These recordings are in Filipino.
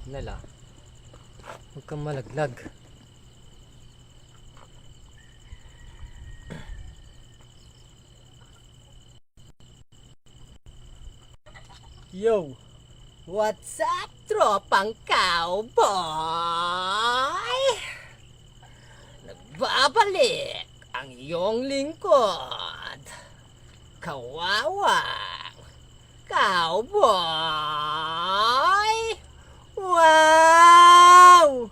signal ah. Huwag kang malaglag. Yo! What's up, tropang cowboy? Nagbabalik ang iyong lingkod, kawawang cowboy! Wow!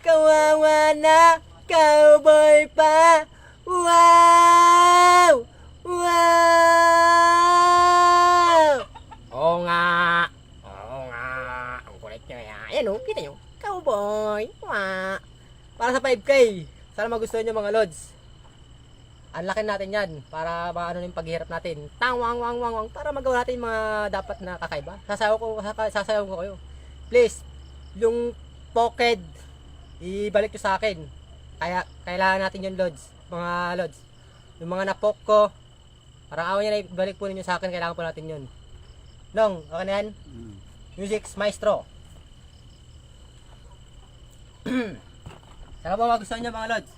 Kawawa na cowboy pa! Wow! Wow! Oo nga! Oo nga! Ang kulit nyo yan. Ayan o, kita nyo. Cowboy! Wow! Para sa 5K. Sana magustuhan nyo mga lods. Unlockin natin yan para maano yung paghihirap natin. Tangwang wang wang wang para magawa natin yung mga dapat na kakaiba. Sasayaw ko kayo. Please, yung pocket ibalik nyo sa akin. Kaya kailangan natin yung lods, mga lods. Yung mga napok ko, parang awan nyo na ibalik po ninyo sa akin, kailangan po natin yun. Nong, okay na yan? Music maestro. Sana po magustuhan nyo mga lods.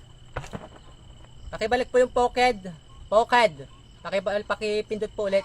Pakibalik po yung pocket. Pakipindot po ulit.